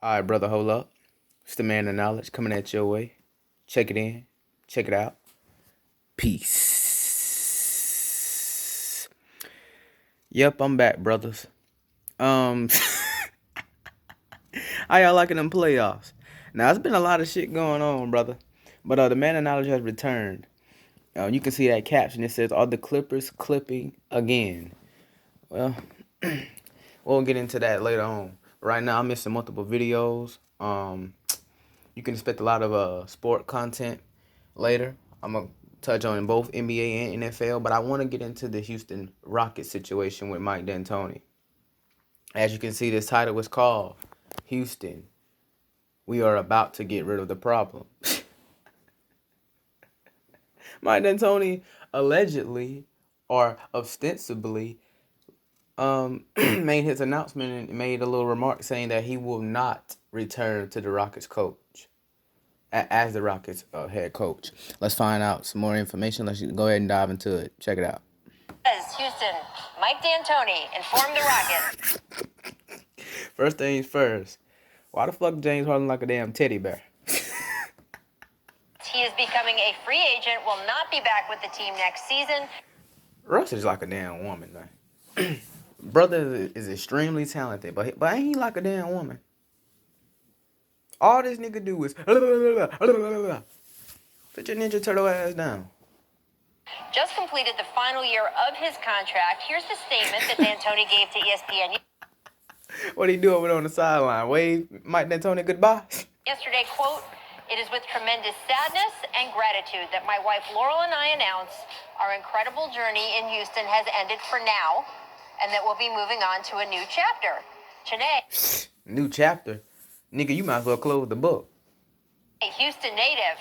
All right, brother, hold up. It's the man of knowledge coming at your way. Check it in. Check it out. Peace. Yep, I'm back, brothers. Um, how y'all liking them playoffs? Now, it's been a lot of shit going on, brother. But the man of knowledge has returned. You can see that caption. It says, "Are the Clippers clipping again?" Well, we'll get into that later on. Right now, I'm missing multiple videos. You can expect a lot of sport content later. I'm gonna touch on both NBA and NFL, but I want to get into the Houston Rockets situation with Mike D'Antoni. As you can see, this title was called Houston, we are about to get rid of the problem. Mike D'Antoni allegedly or ostensibly made his announcement and made a little remark saying that he will not return to the Rockets coach as the Rockets head coach. Let's find out some more information. Let's go ahead and dive into it. Check it out. As Houston, Mike D'Antoni informed the Rockets. First things first. Why the fuck James Harden like a damn teddy bear? He is becoming a free agent, will not be back with the team next season. Russ is like a damn woman, man. Brother is extremely talented, but ain't he like a damn woman? All this nigga do is put your Ninja Turtle ass down. Just completed the final year of his contract. Here's the statement that D'Antoni gave to ESPN. What he do over there on the sideline? Wave Mike D'Antoni goodbye? Yesterday, quote, "It is with tremendous sadness and gratitude that my wife Laurel and I announce our incredible journey in Houston has ended for now, and that we'll be moving on to a new chapter. Today, New chapter? Nigga, you might as well close the book. a Houston native.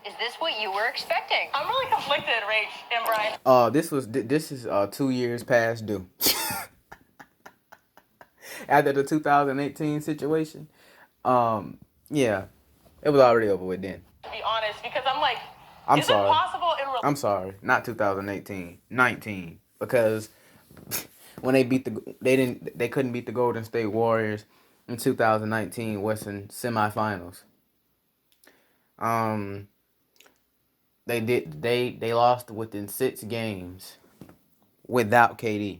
Is this what you were expecting?" I'm really conflicted, Rach and Brian. This is 2 years past due. After the 2018 situation, yeah, it was already over with then. To be honest, because I'm like, I'm is sorry. it possible in real? I'm sorry, not 2018, 19, because when they couldn't beat the Golden State Warriors in 2019 Western semifinals. They lost within 6 games without KD.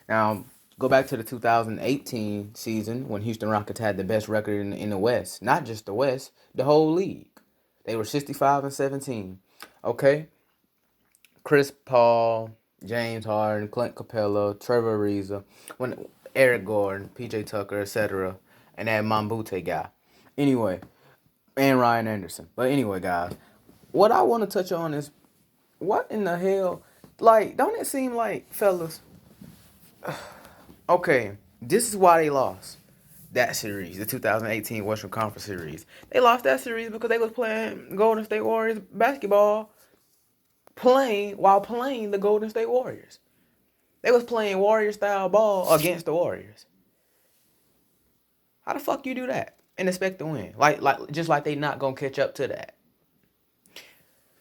Now, go back to the 2018 season when Houston Rockets had the best record in the West. Not just the West, the whole league. They were 65-17. Okay? Chris Paul, James Harden, Clint Capella, Trevor Ariza, Eric Gordon, PJ Tucker, etc. And that Mambute guy. Anyway, and Ryan Anderson. But anyway, guys, what I want to touch on is what in the hell? Like, don't it seem like, fellas? Okay, this is why they lost that series, the 2018 Western Conference Series. They lost that series because they was playing Golden State Warriors basketball, while playing the Golden State Warriors. They was playing Warrior-style ball against the Warriors. How the fuck you do that and expect to win? Just like they not gonna catch up to that.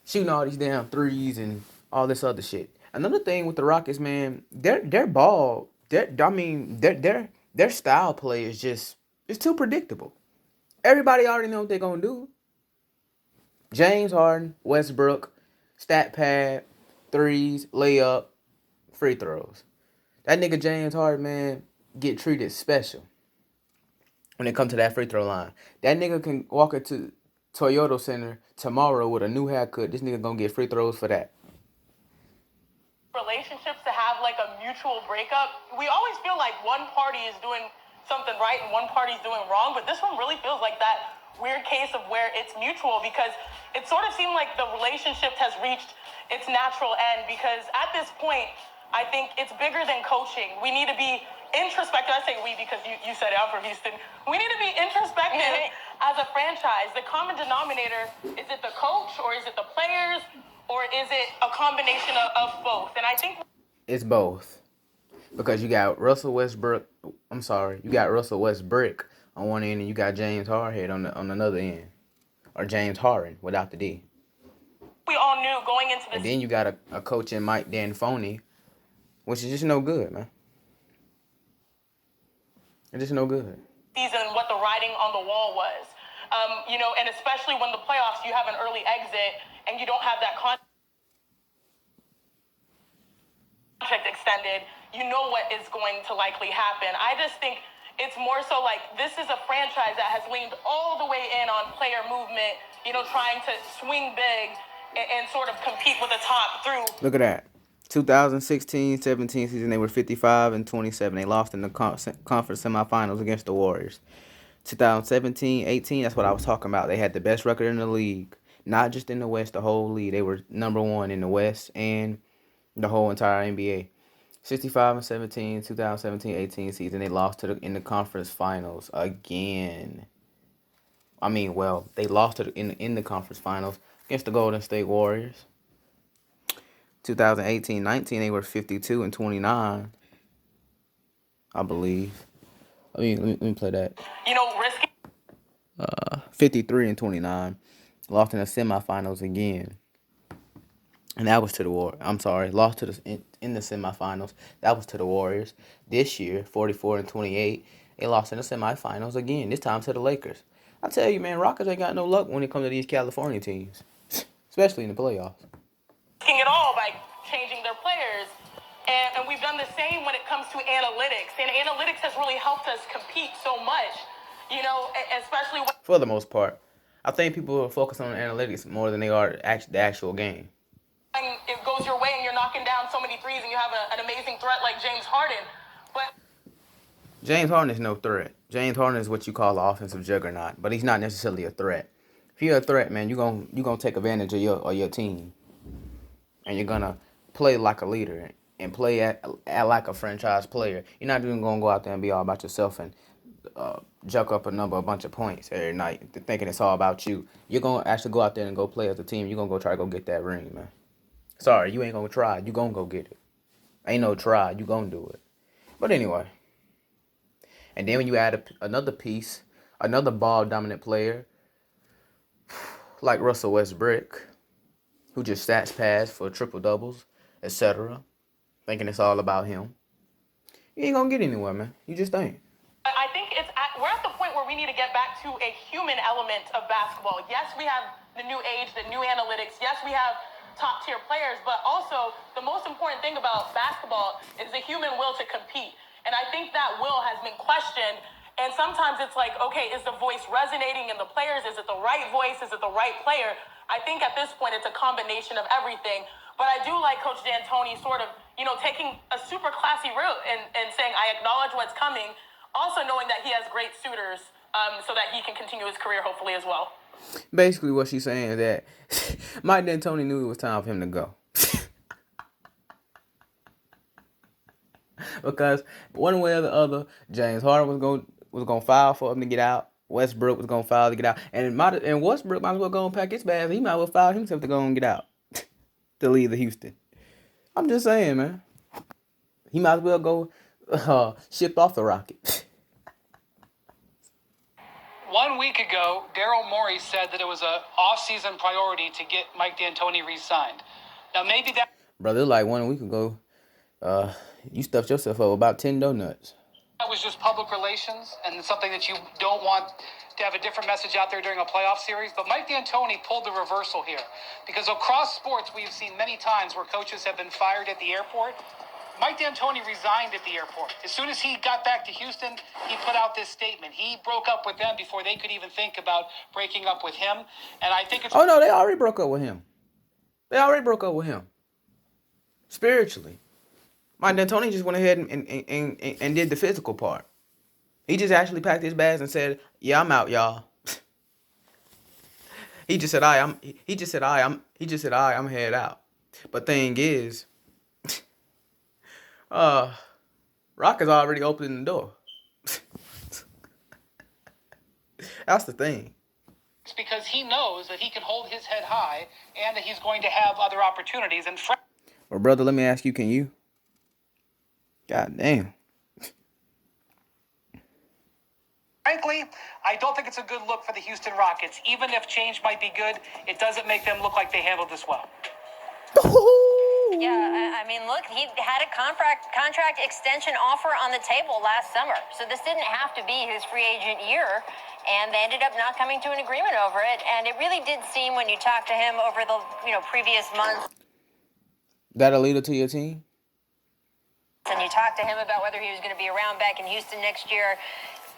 Shooting all these damn threes and all this other shit. Another thing with the Rockets, man, their ball, their style play is just, it's too predictable. Everybody already know what they're gonna do. James Harden, Westbrook, stat pad, threes, layup, free throws. That nigga James Harden, man, get treated special when it comes to that free throw line. That nigga can walk into Toyota Center tomorrow with a new haircut. This nigga gonna get free throws for that. Relationships to have like a mutual breakup, we always feel like one party is doing something right and one party is doing wrong, but this one really feels like that weird case of where it's mutual, because it sort of seemed like the relationship has reached its natural end, because at this point, I think it's bigger than coaching. We need to be introspective. I say we because you said it, I'm from Houston. We need to be introspective as a franchise. The common denominator, is it the coach or is it the players? Or is it a combination of both? And I think it's both. Because you got Russell Westbrook on one end and you got James Harden on another end. Or James Harden without the D. We all knew going into this. And then you got a coach in Mike D'Antoni, which is just no good, man. It's just no good. season what the writing on the wall was. And especially when the playoffs, you have an early exit and you don't have that contract extended, you know what is going to likely happen. I just think it's more so like this is a franchise that has leaned all the way in on player movement, trying to swing big and sort of compete with the top through. Look at that. 2016-17 season, they were 55-27. They lost in the conference semifinals against the Warriors. 2017-18, that's what I was talking about. They had the best record in the league. Not just in the West, the whole league. They were number one in the West and the whole entire NBA. 65-17, 2017-18 season, they lost in the conference finals again. They lost in the conference finals against the Golden State Warriors. 2018-19, they were 52-29, I believe. Let me play that. Risky. 53-29, lost in the semifinals again, and that was to the Warriors. I'm sorry, lost to in the semifinals. That was to the Warriors. This year, 44-28, they lost in the semifinals again. This time to the Lakers. I tell you, man, Rockets ain't got no luck when it comes to these California teams, especially in the playoffs. Risking it all by changing their players. And we've done the same when it comes to analytics. And analytics has really helped us compete so much, especially when... For the most part. I think people are focused on analytics more than they are the actual game. When it goes your way and you're knocking down so many threes and you have an amazing threat like James Harden. But James Harden is no threat. James Harden is what you call an offensive juggernaut, but he's not necessarily a threat. If you're a threat, man, you're gonna take advantage of your team. And you're gonna play like a leader and play at like a franchise player. You're not even gonna go out there and be all about yourself and juck up a bunch of points every night, thinking it's all about you. You're gonna actually go out there and go play as a team. You're gonna go try to go get that ring, man. Sorry, you ain't gonna try. You gonna go get it. Ain't no try. You gonna do it. But anyway. And then when you add another piece, another ball-dominant player, like Russell Westbrook, who just stats pass for triple-doubles, etc., thinking it's all about him, you ain't gonna get anywhere, man. You just ain't. I think we're at the point where we need to get back to a human element of basketball. Yes, we have the new age, the new analytics. Yes, we have top-tier players, but also the most important thing about basketball is the human will to compete. And I think that will has been questioned. And sometimes it's like, okay, is the voice resonating in the players? Is it the right voice? Is it the right player? I think at this point it's a combination of everything. But I do like Coach D'Antoni sort of, taking a super classy route and saying, I acknowledge what's coming, also knowing that he has great suitors so that he can continue his career hopefully as well. Basically what she's saying is that Mike D'Antoni knew it was time for him to go. Because one way or the other, James Harden was gonna file for him to get out. Westbrook was gonna file to get out, and Westbrook might as well go and pack his bags. He might as well file himself to go and get out to leave the Houston. I'm just saying, man. He might as well go shipped off the Rockets. 1 week ago, Daryl Morey said that it was a off-season priority to get Mike D'Antoni re-signed. Now maybe that... Brother, like 1 week ago, you stuffed yourself up about 10 donuts. That was just public relations and something that you don't want to have a different message out there during a playoff series. But Mike D'Antoni pulled the reversal here. Because across sports, we've seen many times where coaches have been fired at the airport. Mike D'Antoni resigned at the airport. As soon as he got back to Houston, he put out this statement. He broke up with them before they could even think about breaking up with him. And I think it's... Oh, no, they already broke up with him. They already broke up with him. Spiritually. Mike D'Antoni just went ahead and did the physical part. He just actually packed his bags and said, "Yeah, I'm out, y'all." He just said, I'm head out." But thing is, Rock is already opening the door. That's the thing. It's because he knows that he can hold his head high and that he's going to have other opportunities. And well, brother, let me ask you, can you? God damn. frankly, I don't think it's a good look for the Houston Rockets. Even if change might be good, it doesn't make them look like they handled this well. Ooh, Yeah, I mean, look, he had a contract extension offer on the table last summer, so this didn't have to be his free agent year, and they ended up not coming to an agreement over it. And it really did seem when you talked to him over the previous months, That'll lead to your team. and you talked to him about whether he was going to be around back in Houston next year.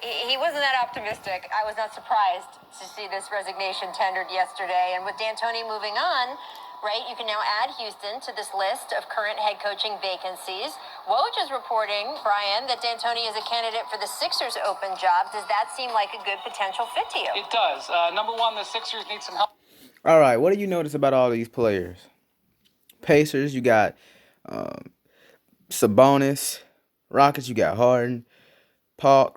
He wasn't that optimistic. I was not surprised to see this resignation tendered yesterday. And with D'Antoni moving on, right, you can now add Houston to this list of current head coaching vacancies. Woj is reporting, Brian, that D'Antoni is a candidate for the Sixers open job. Does that seem like a good potential fit to you? It does. Number one, the Sixers need some help. All right, what do you notice about all these players? Pacers, you got Sabonis. Rockets, you got Harden. Paul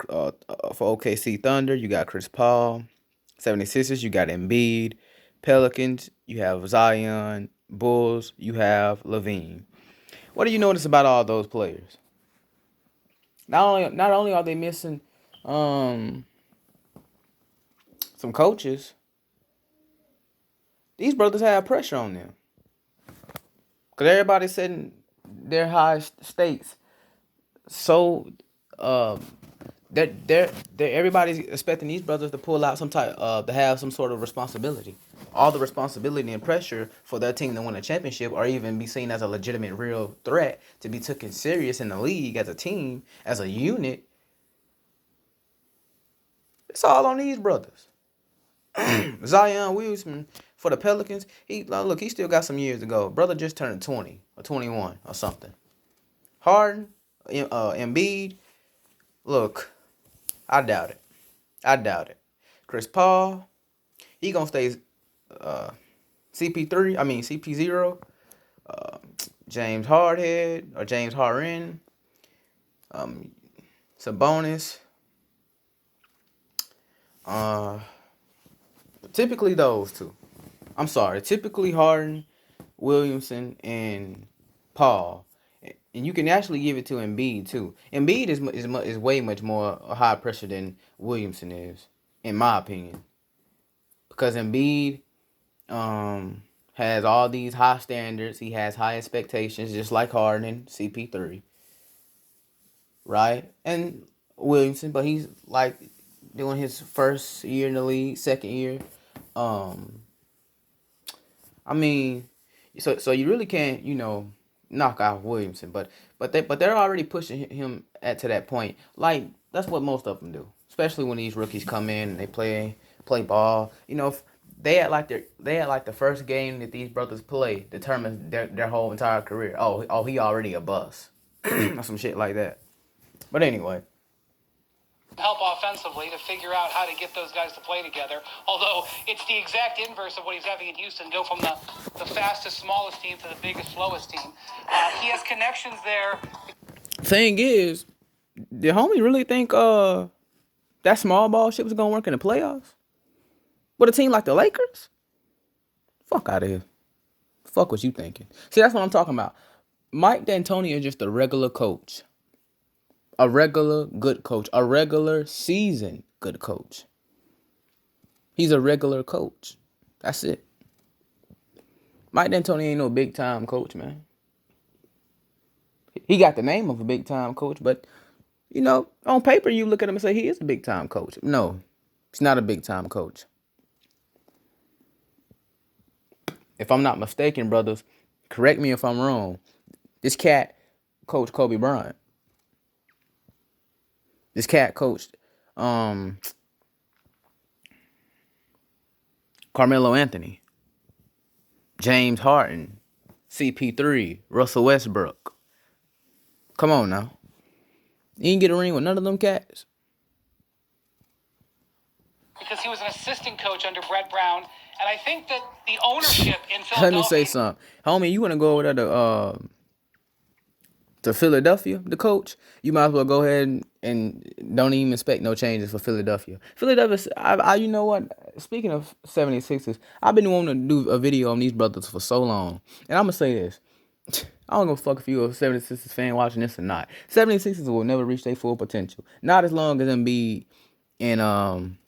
for OKC Thunder, you got Chris Paul. 76ers, you got Embiid. Pelicans, you have Zion. Bulls, you have Levine. What do you notice about all those players? Not only are they missing some coaches, these brothers have pressure on them. Because everybody's setting their high stakes. So everybody's expecting these brothers to pull out to have some sort of responsibility. All the responsibility and pressure for their team to win a championship or even be seen as a legitimate real threat to be taken serious in the league as a team, as a unit. It's all on these brothers. Zion Williamson for the Pelicans, he still got some years to go. Brother just turned 20 or 21 or something. Harden, Embiid, look, I doubt it. Chris Paul, he gonna stay CP0, James Harden, Sabonis. Typically those two. I'm sorry. Typically Harden, Williamson, and Paul. And you can actually give it to Embiid too. Embiid is way much more high pressure than Williamson is, in my opinion. Because Embiid has all these high standards. He has high expectations, just like Harden and CP3. Right? And Williamson, but he's like doing his first year in the league, second year. I mean, so you really can't, knock out Williamson, but they're already pushing him to that point. Like that's what most of them do, especially when these rookies come in and they play ball. They act like the first game that these brothers play determines their whole entire career. Oh, he already a bust, or some shit like that. But anyway. Help offensively to figure out how to get those guys to play together. Although it's the exact inverse of what he's having in Houston. Go from the fastest, smallest team to the biggest, slowest team. He has connections there. Thing is, did homie really think that small ball shit was gonna work in the playoffs? With a team like the Lakers? Fuck out of here. Fuck what you thinking. See, that's what I'm talking about. Mike D'Antoni is just a regular coach. A regular good coach. A regular seasoned good coach. He's a regular coach. That's it. Mike D'Antoni ain't no big time coach, man. He got the name of a big time coach, but on paper you look at him and say he is a big time coach. No, he's not a big time coach. If I'm not mistaken, brothers, correct me if I'm wrong. This cat coached Kobe Bryant. This cat coached Carmelo Anthony, James Harden, CP3, Russell Westbrook. Come on now. You didn't get a ring with none of them cats. Because he was an assistant coach under Brett Brown, and I think that the ownership in Philadelphia. Let me say something, homie. You want to go over there to Philadelphia, the coach? You might as well go ahead and don't even expect no changes for Philadelphia. Philadelphia, you know what? Speaking of 76ers, I've been wanting to do a video on these brothers for so long. And I'm going to say this. I don't give a fuck if you're a 76ers fan watching this or not. 76ers will never reach their full potential. Not as long as Embiid and,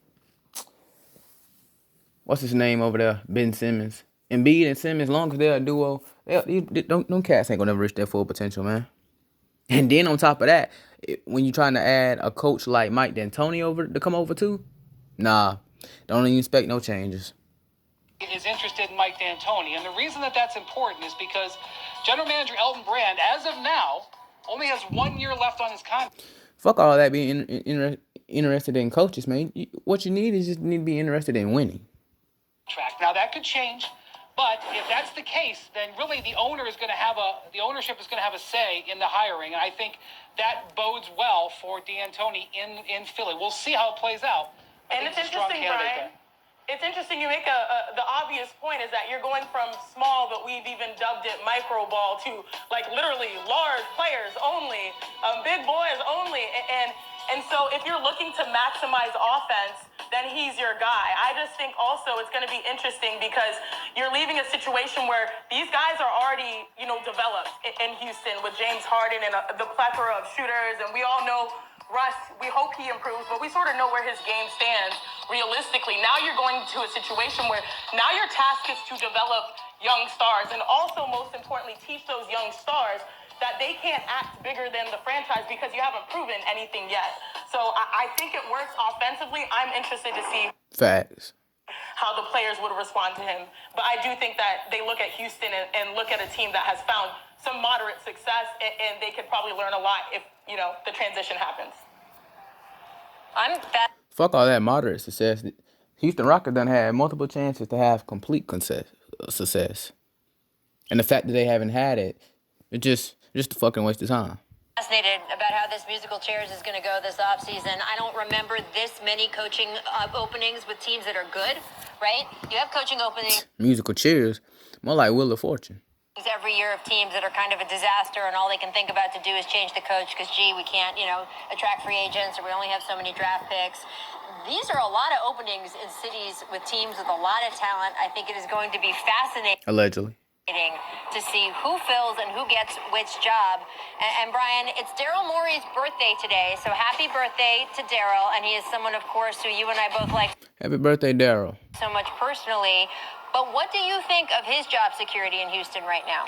what's his name over there? Ben Simmons Embiid and Simmons, long as they're a duo, them cats ain't gonna never reach their full potential, man. And then on top of that, when you're trying to add a coach like Mike D'Antoni over to come over too, nah, don't even expect no changes. Is interested in Mike D'Antoni, and the reason that that's important is because General Manager Elton Brand, as of now, only has 1 year left on his contract. Fuck all that being interested in coaches, man. What you need is just need to be interested in winning. Now that could change, but if that's the case, then really the ownership is going to have a say in the hiring, and I think that bodes well for D'Antoni in Philly. We'll see how it plays out. And it's interesting, Brian. It's interesting you make the obvious point is that you're going from small, but we've even dubbed it micro ball, to like literally large players only, big boys only. And so if you're looking to maximize offense, then he's your guy. I just think also it's going to be interesting because you're leaving a situation where these guys are already, developed in Houston with James Harden and the plethora of shooters. And we all know Russ, we hope he improves, but we sort of know where his game stands realistically. Now you're going to a situation where now your task is to develop young stars and also, most importantly, teach those young stars that they can't act bigger than the franchise because you haven't proven anything yet. So I think it works offensively. I'm interested to see Facts. how the players would respond to him. But I do think that they look at Houston and look at a team that has found some moderate success, and they could probably learn a lot if, the transition happens. Fuck all that moderate success. Houston Rockets done had multiple chances to have complete success. And the fact that they haven't had it, it's just a fucking waste of time. Fascinated about how this musical chairs is going to go this offseason. I don't remember this many coaching openings with teams that are good, right? You have coaching openings. Musical chairs, more like Wheel of Fortune. Every year of teams that are kind of a disaster and all they can think about to do is change the coach because, we can't, attract free agents or we only have so many draft picks. These are a lot of openings in cities with teams with a lot of talent. I think it is going to be fascinating. Allegedly. To see who fills and who gets which job. And Brian, it's Daryl Morey's birthday today, so happy birthday to Daryl. And he is someone, of course, who you and I both like. Happy birthday, Daryl. So much personally. But what do you think of his job security in Houston right now?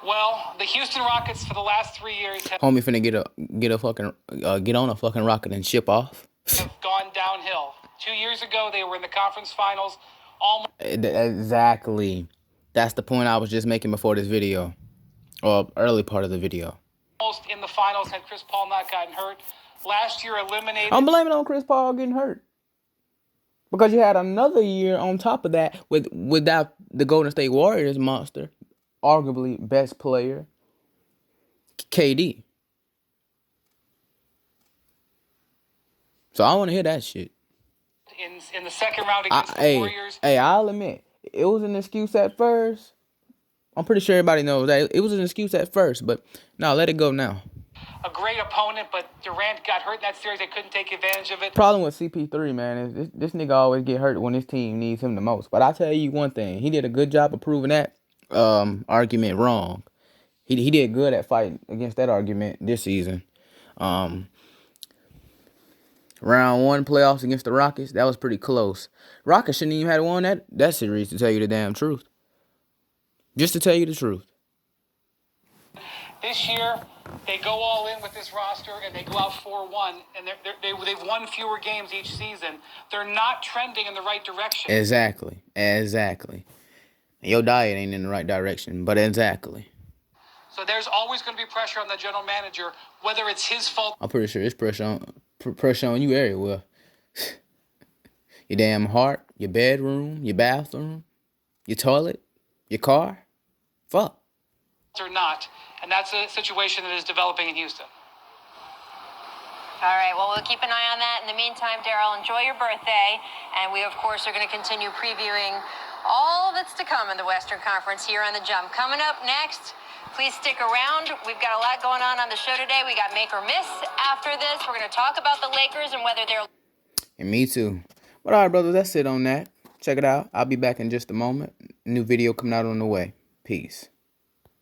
Well, the Houston Rockets for the last 3 years have Homie finna get on a fucking rocket and ship off. gone downhill. 2 years ago, they were in the conference finals. Exactly. That's the point I was just making before this video, or early part of the video. Almost in the finals had Chris Paul not gotten hurt. Last year eliminated. I'm blaming on Chris Paul getting hurt. Because you had another year on top of that without the Golden State Warriors monster, arguably best player, KD. So I want to hear that shit. In the second round against the Warriors. I'll admit, it was an excuse at first. I'm pretty sure everybody knows that. It was an excuse at first, but no, let it go now. A great opponent, but Durant got hurt in that series. They couldn't take advantage of it. Problem with CP3, man, is this nigga always get hurt when his team needs him the most. But I tell you one thing, he did a good job of proving that argument wrong. He did good at fighting against that argument this season. Round one playoffs against the Rockets, that was pretty close. Rockets shouldn't even have won that series, to tell you the damn truth. Just to tell you the truth. This year, they go all in with this roster and they go out 4-1, and they've won fewer games each season. They're not trending in the right direction. Exactly. Your diet ain't in the right direction, but exactly. So there's always going to be pressure on the general manager, whether it's his fault. I'm pretty sure it's pressure on you everywhere. Your damn heart, your bedroom, your bathroom, your toilet, your car. Fuck. Or not. And that's a situation that is developing in Houston. All right, well, we'll keep an eye on that. In the meantime, Daryl, enjoy your birthday. And we, of course, are going to continue previewing all that's to come in the Western Conference here on The Jump. Coming up next, please stick around. We've got a lot going on the show today. We got Make or Miss after this. We're going to talk about the Lakers and whether they're... And me too. But all right, brothers, that's it on that. Check it out. I'll be back in just a moment. New video coming out on the way. Peace.